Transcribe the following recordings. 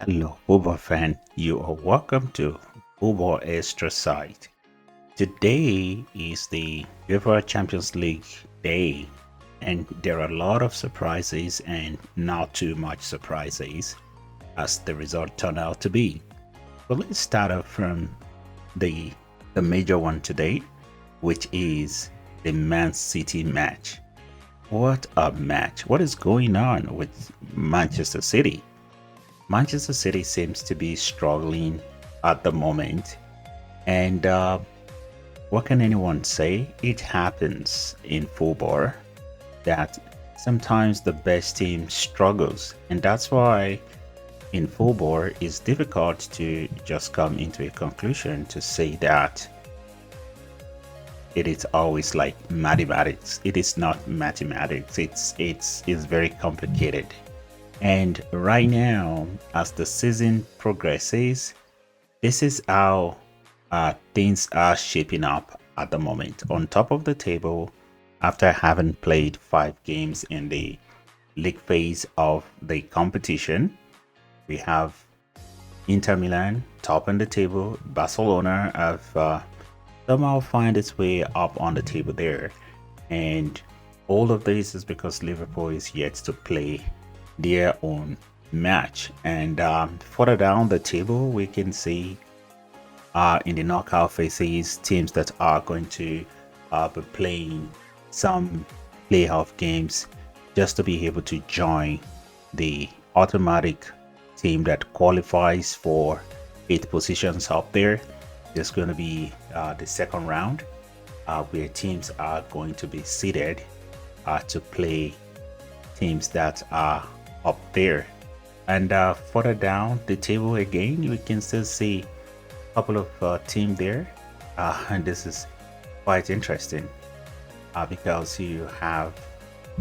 Hello, football fan. You are welcome to Football Extra Site. Today is the UEFA Champions League day, and there are a lot of surprises and not too much surprises as the result turned out to be. But let's start off from the the major one today, which is the Man City match. What a match! What is going on with Manchester City? Manchester City seems to be struggling at the moment. And what can anyone say? It happens in football that sometimes the best team struggles. And that's why in football it's difficult to just come into a conclusion to say that it is always like mathematics. It is not mathematics. It's very complicated. And right now, as the season progresses, this is how things are shaping up at the moment. On top of the table, after having played 5 games in the league phase of the competition, we have Inter Milan top on the table. Barcelona have somehow find its way up on the table there. And all of this is because Liverpool is yet to play their own match. And further down the table, we can see in the knockout phases teams that are going to be playing some playoff games just to be able to join the automatic team that qualifies for 8 positions up there. There's going to be the second round where teams are going to be seeded to play teams that are up there. And further down the table again, we can still see a couple of teams there. And this is quite interesting because you have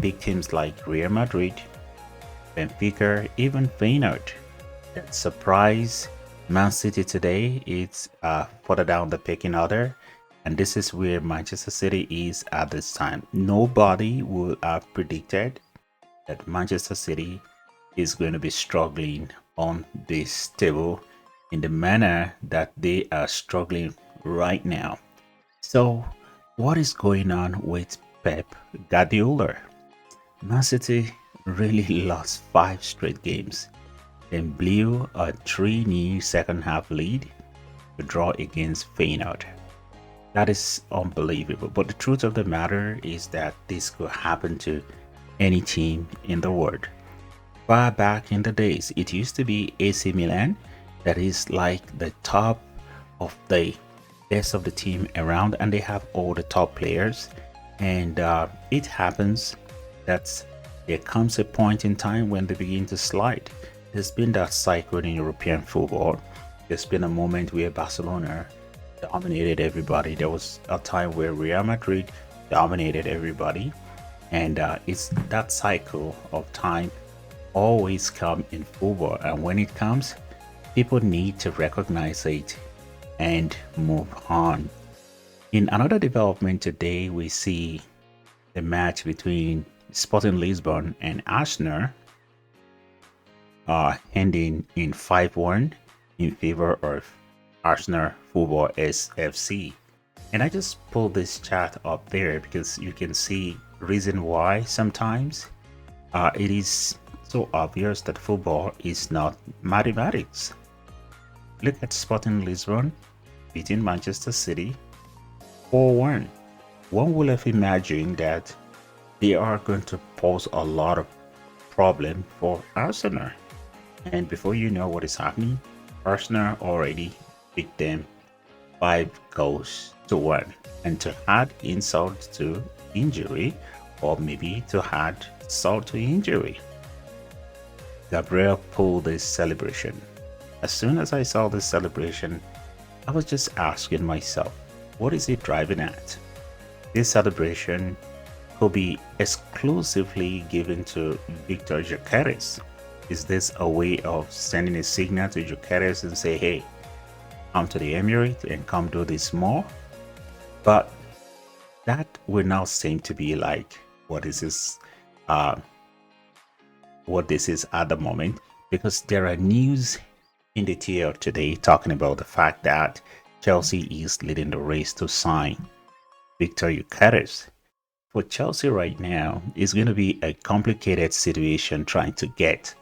big teams like Real Madrid, Benfica, even Feyenoord that surprise Man City today. It's further down the pecking order. And this is where Manchester City is at this time. Nobody would have predicted that Manchester City is going to be struggling on this table in the manner that they are struggling right now. So, what is going on with Pep Guardiola? Man City really lost 5 straight games, then blew a 3-0 second half lead to draw against Feyenoord. That is unbelievable. But the truth of the matter is that this could happen to any team in the world. Far back in the days, it used to be AC Milan that is like the top of the best of the team around, and they have all the top players. And it happens that there comes a point in time when they begin to slide. There's been that cycle in European football. There's been a moment where Barcelona dominated everybody. There was a time where Real Madrid dominated everybody. And it's that cycle of time always come in football. And when it comes, people need to recognize it and move on. In another development today, we see the match between Sporting Lisbon and Arsenal ending in 5-1 in favor of Arsenal Football SFC. And I just pulled this chart up there because you can see reason why sometimes it is so obvious that football is not mathematics. Look at Sporting Lisbon beating Manchester City 4-1. One would have imagined that they are going to pose a lot of problem for Arsenal. And before you know what is happening, Arsenal already beat them 5 goals to 1. And to add insult to injury, or maybe to add salt to injury, Gabriel pulled this celebration. As soon as I saw this celebration, I was just asking myself, what is it driving at? This celebration could be exclusively given to Victor Gyökeres. Is this a way of sending a signal to Gyökeres and say, hey, come to the Emirates and come do this more? But that will now seem to be like what this is at the moment, because there are news in detail today, talking about the fact that Chelsea is leading the race to sign Victor Gyökeres. For Chelsea right now, it's going to be a complicated situation trying to get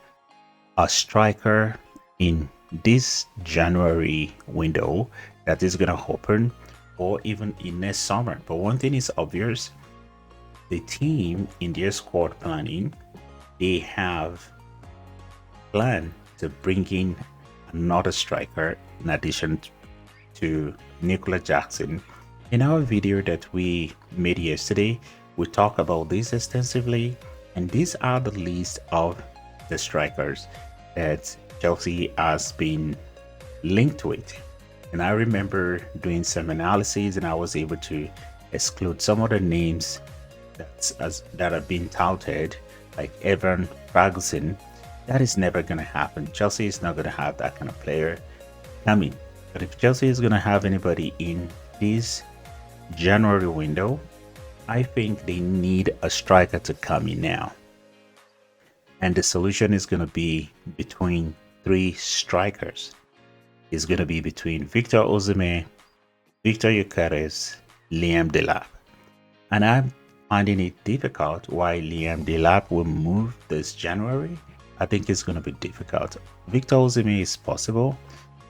a striker in this January window that is going to open, or even in next summer. But one thing is obvious: the team in their squad planning, they have planned to bring in another striker in addition to Nicolas Jackson. In our video that we made yesterday, we talked about this extensively, and these are the list of the strikers that Chelsea has been linked with. And I remember doing some analysis, and I was able to exclude some of the names that have been touted, like Evan Ferguson. That is never going to happen. Chelsea is not going to have that kind of player coming. But if Chelsea is going to have anybody in this January window, I think they need a striker to come in now. And the solution is going to be between three strikers. It's going to be between Victor Osimhen, Victor Gyökeres, Liam Delap. And I'm finding it difficult why Liam Delap will move this January. I think it's going to be difficult. Victor Osimhen is possible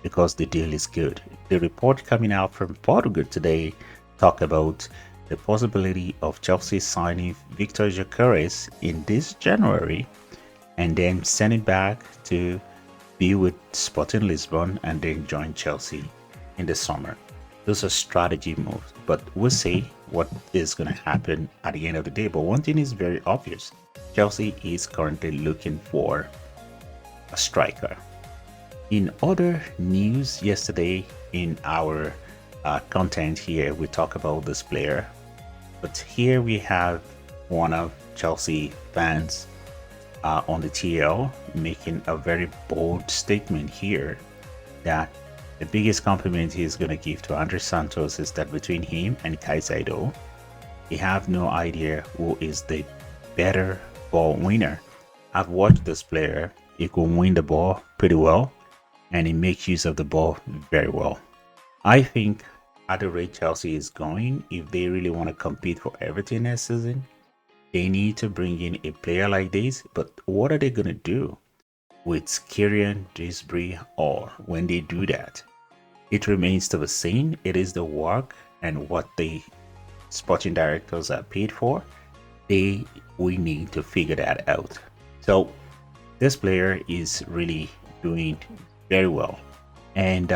because the deal is good. The report coming out from Portugal today talk about the possibility of Chelsea signing Victor Gyökeres in this January and then send it back to be with Sporting Lisbon and then join Chelsea in the summer. Those are strategy moves, but we'll see what is going to happen at the end of the day. But one thing is very obvious: Chelsea is currently looking for a striker. In other news, yesterday in our content here, we talk about this player, but here we have one of Chelsea fans on the TL making a very bold statement here that the biggest compliment he's going to give to Andre Santos is that between him and Caicedo, he have no idea who is the better ball winner. I've watched this player. He can win the ball pretty well, and he makes use of the ball very well. I think at the rate Chelsea is going, if they really want to compete for everything next season, they need to bring in a player like this. But what are they going to do with Kieran Dewsbury? Or when they do that, it remains to be seen. It is the work and what the sporting directors are paid for. We need to figure that out. So this player is really doing very well, and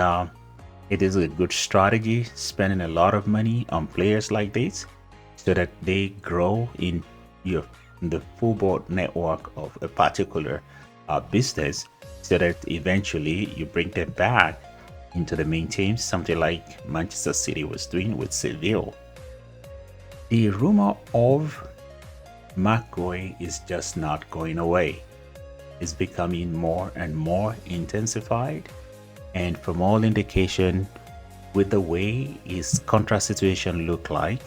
it is a good strategy spending a lot of money on players like this so that they grow in the football network of a particular business, so that eventually you bring them back into the main team, something like Manchester City was doing with Seville. The rumor of Marc Guéhi is just not going away. It's becoming more and more intensified, and from all indication, with the way his contract situation look like,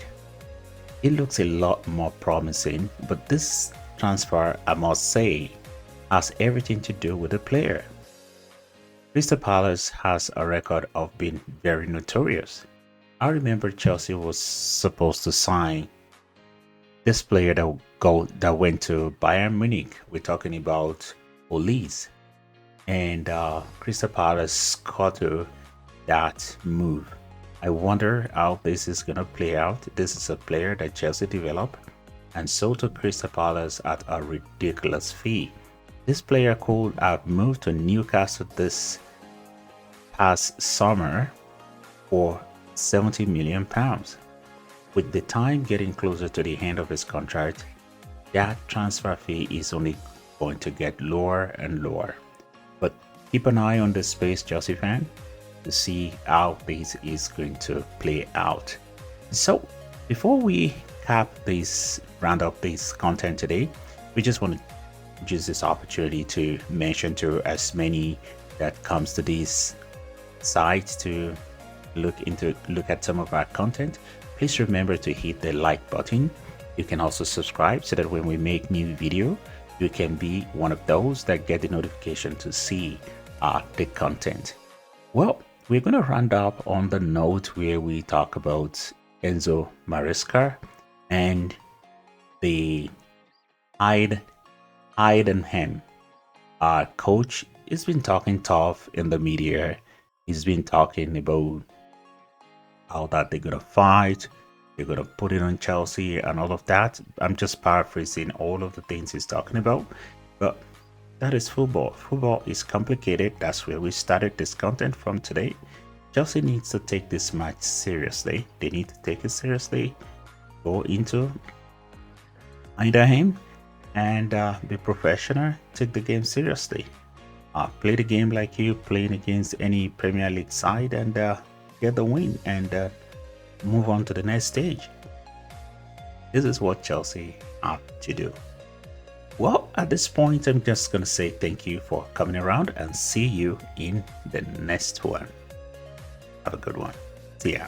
it looks a lot more promising. But this transfer, I must say, has everything to do with the player. Crystal Palace has a record of being very notorious. I remember Chelsea was supposed to sign this player that went to Bayern Munich. We're talking about Olise, and Crystal Palace caught that move. I wonder how this is gonna play out. This is a player that Chelsea developed and sold to Crystal Palace at a ridiculous fee. This player could have moved to Newcastle this past summer for £70 million. With the time getting closer to the end of his contract, that transfer fee is only going to get lower and lower. But keep an eye on this space, Chelsea fan, to see how this is going to play out. So before we round up this content today, we just want to use this opportunity to mention to as many that comes to these sites to look at some of our content. Please remember to hit the like button. You can also subscribe so that when we make new video, you can be one of those that get the notification to see the content. Well, we're going to round up on the note where we talk about Enzo Maresca and the Heidenheim. Our coach has been talking tough in the media. He's been talking about how that they're gonna fight, they're gonna put it on Chelsea and all of that. I'm just paraphrasing all of the things he's talking about, but that is football. Football is complicated. That's where we started this content from today. Chelsea needs to take this match seriously. They need to take it seriously. Go into Heidenheim and be professional. Take the game seriously. Play the game like you playing against any Premier League side and get the win and move on to the next stage. This is what Chelsea have to do. Well, at this point, I'm just going to say thank you for coming around and see you in the next one. Have a good one. See ya.